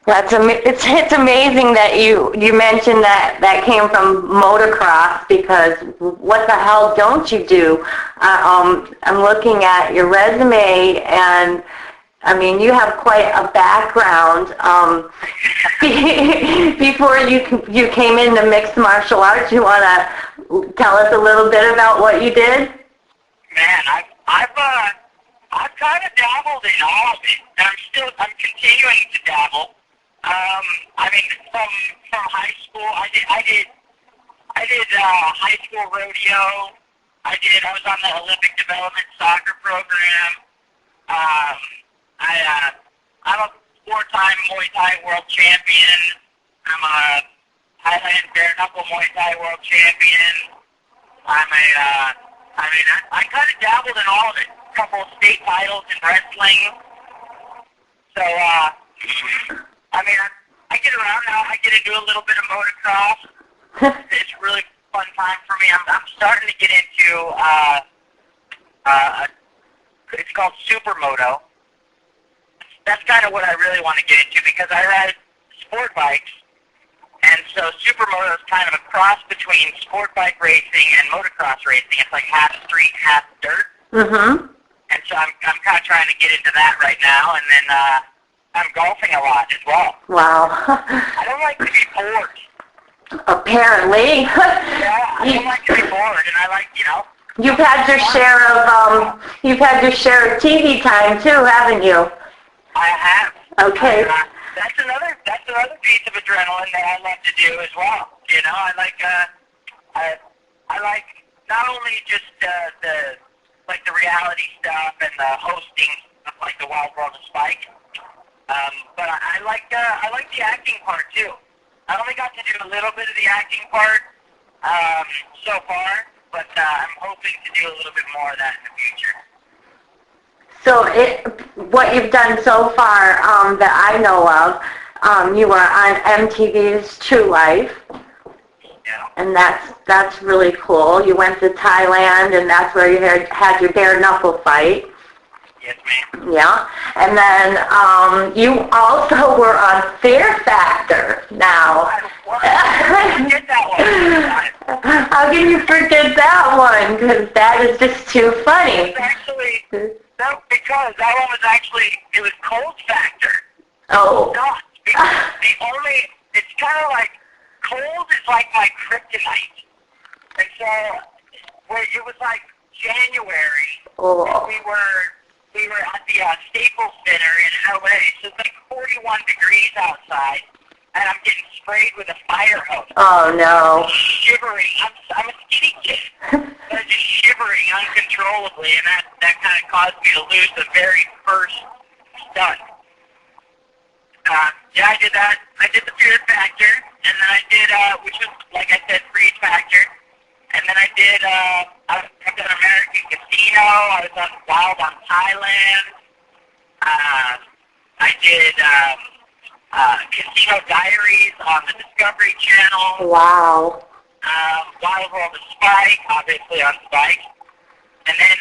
It's amazing that you mentioned that came from motocross, because what the hell don't you do? I'm looking at your resume, and I mean, you have quite a background. Before you came into mixed martial arts, you want to tell us a little bit about what you did? Man, I've kind of dabbled in all of it. I'm continuing to dabble. I mean, from high school, I did high school rodeo. I was on the Olympic development soccer program. I'm a four-time Muay Thai world champion. I'm a Thailand bare knuckle Muay Thai world champion. I kind of dabbled in all of it. A couple of state titles in wrestling. So, I mean, I get around now. I get into a little bit of motocross. It's a really fun time for me. I'm starting to get into, it's called supermoto. That's kind of what I really want to get into, because I ride sport bikes. And so supermoto is kind of a cross between sport bike racing and motocross racing. It's like half street, half dirt. Mm-hmm. And so I'm kind of trying to get into that right now. And then I'm golfing a lot as well. Wow. I don't like to be bored. Apparently. Yeah, I don't like to be bored, and I like, You've had your share of TV time too, haven't you? I have. Okay. That's another piece of adrenaline that I love to do as well. I like not only just the reality stuff and the hosting of like the Wild World of Spike, but I like the acting part too. I only got to do a little bit of the acting part so far, but I'm hoping to do a little bit more of that in the future. So what you've done so far that I know of, you were on MTV's True Life, Yeah. and that's really cool. You went to Thailand, and that's where you had your bare knuckle fight. Yes, ma'am. Yeah, and then you also were on Fear Factor now. I forget that one. How can you forget that one? Because that is just too funny. Because that one was it was Cold Factor. Oh. No, because it's kind of like, cold is like my kryptonite. And so, it was like January, and we were at the Staples Center in LA, so it's like 41 degrees outside, and I'm getting sprayed with a fire hose. Oh, no. I'm shivering. I'm a skinny kid. So I'm just shivering uncontrollably, and that kind of caused me to lose the very first stunt. Yeah, I did that. I did the Fear Factor, and then I did, which was, like I said, Freeze Factor. And then I did, I was on American Casino. I was on Wild on Thailand. I did Casino Diaries on the Discovery Channel. Wow. Wild World of Spike, obviously on Spike. And then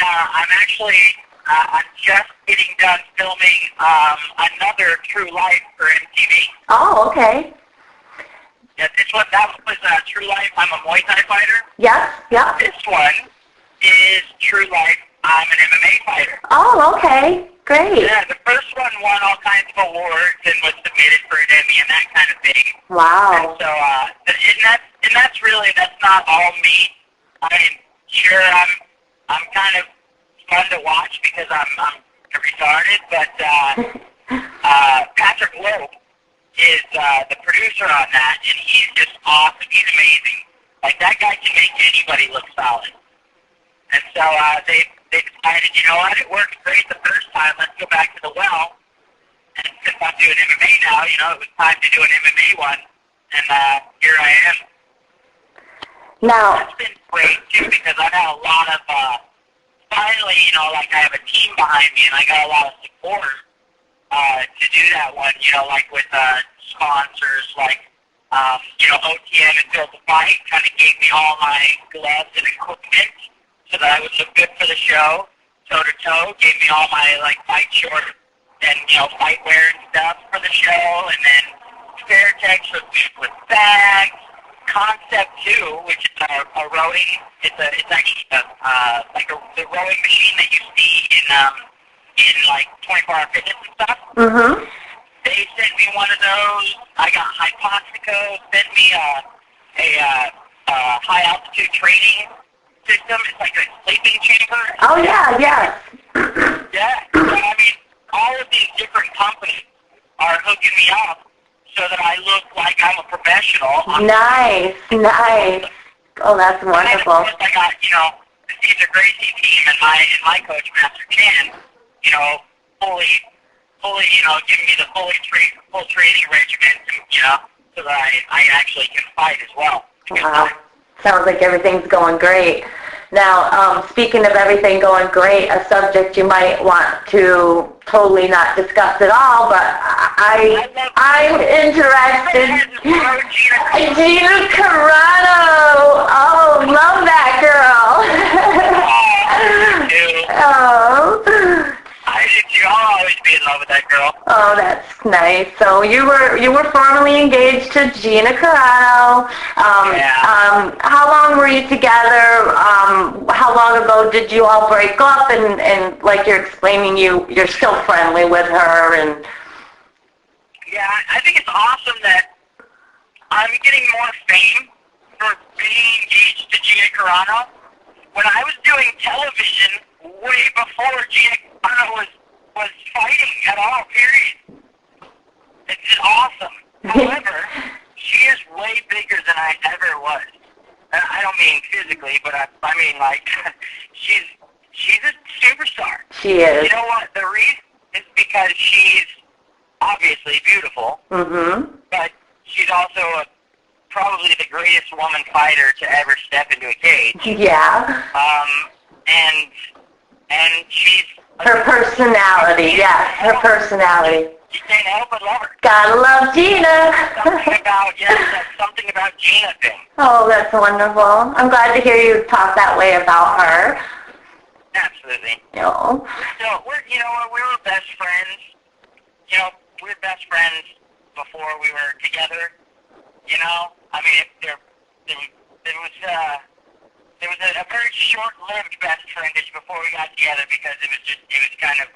I'm just getting done filming another True Life for MTV. Oh, okay. Yeah, that was True Life. I'm a Muay Thai fighter. Yes, yeah. This one is True Life. I'm an MMA fighter. Oh, okay. Great. Yeah, the first one won all kinds of awards and was submitted for an Emmy and that kind of thing. Wow. And so, that's not all me. I mean, sure, I'm kind of fun to watch because I'm retarded, but Patrick Loeb is the producer on that, and he's just awesome. He's amazing. Like, that guy can make anybody look solid. And so they decided, you know what, it worked great the first time, let's go back to the well. And since I'm doing MMA now, it was time to do an MMA one, and here I am. Now, That's been great, too, because I've had a lot of, finally, I have a team behind me, and I got a lot of support to do that one, like with sponsors, like, OTM and Build the Fight kind of gave me all my gloves and equipment so that I would look good for the show. Toe to Toe gave me all my, fight shorts and fight wear and stuff for the show, and then Fairtex with bags. Concept 2, which is a rowing. It's actually the rowing machine that you see in like 24-hour fitness and stuff. Mhm. They sent me one of those. I got Hypoxico sent me a high altitude training system. It's like a sleeping chamber. Oh yeah, yes. Yeah. So, I mean, all of these different companies are hooking me up so that I look like I'm a professional. Nice, nice. Oh, that's wonderful. And of course, I got the Caesar Gracie team and my coach Master Chan, fully giving me the full training regimen, so that I actually can fight as well. Wow. Sounds like everything's going great. Now, speaking of everything going great, a subject you might want to totally not discuss at all, but I'm interested. Gina Carano. Oh, love that girl. Oh. I did too. I'll always be in love with that girl. Oh, that's nice. So you were formally engaged to Gina Carano. Yeah. How long were you together? How long ago did you all break up? And like you're explaining, you're still friendly with her. And yeah, I think it's awesome that I'm getting more fame for being engaged to Gina Carano. When I was doing television way before Gina Carano was fighting at all, period. It's awesome. However, she is way bigger than I ever was. I don't mean physically, but I mean like she's a superstar. she is. You know what? The reason is because she's obviously beautiful, but she's also probably the greatest woman fighter to ever step into a cage. Yeah. And she's Her personality, yes, her personality. You can't help but love her. Gotta love Gina. Something about Gina thing. Oh, that's wonderful. I'm glad to hear you talk that way about her. Absolutely. No. So we were best friends. We were best friends before we were together. I mean, there was a very short-lived best friendage before we got together because it was kind of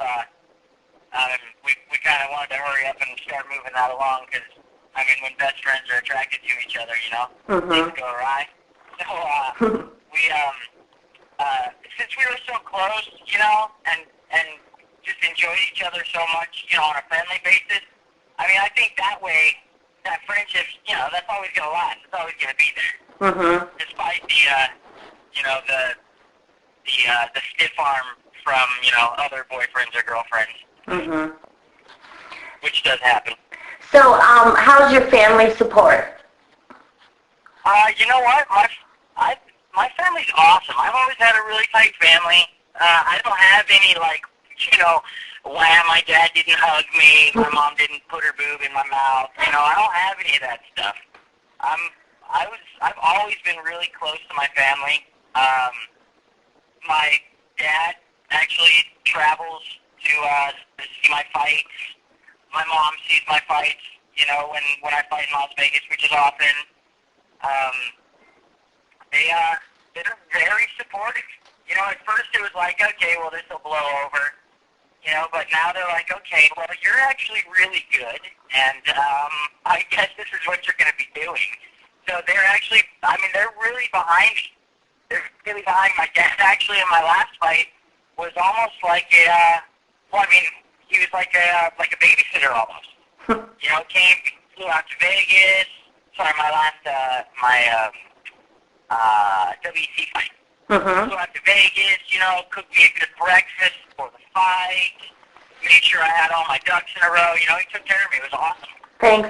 we kind of wanted to hurry up and start moving that along because I mean when best friends are attracted to each other, things go awry. So we since we were so close, and just enjoyed each other so much, on a friendly basis. I mean, I think that way that friendship, that's always gonna last. It's always gonna be there, despite the stiff arm from, other boyfriends or girlfriends. Which does happen. So, how's your family support? You know what? My family's awesome. I've always had a really tight family. I don't have any, my dad didn't hug me, my mom didn't put her boob in my mouth. I don't have any of that stuff. I've always been really close to my family. My dad actually travels to see my fights. My mom sees my fights, when I fight in Las Vegas, which is often. They're very supportive. At first it was like, okay, well, this will blow over. But now they're like, okay, well, you're actually really good, and I guess this is what you're going to be doing. So they're really behind me. They're really behind my dad. Actually, in my last fight, was almost like he was like a babysitter almost. Flew out to Vegas. Sorry, my last, WC fight. Flew out to Vegas, cooked me a good breakfast for the fight, made sure I had all my ducks in a row. He took care of me. It was awesome. Thanks.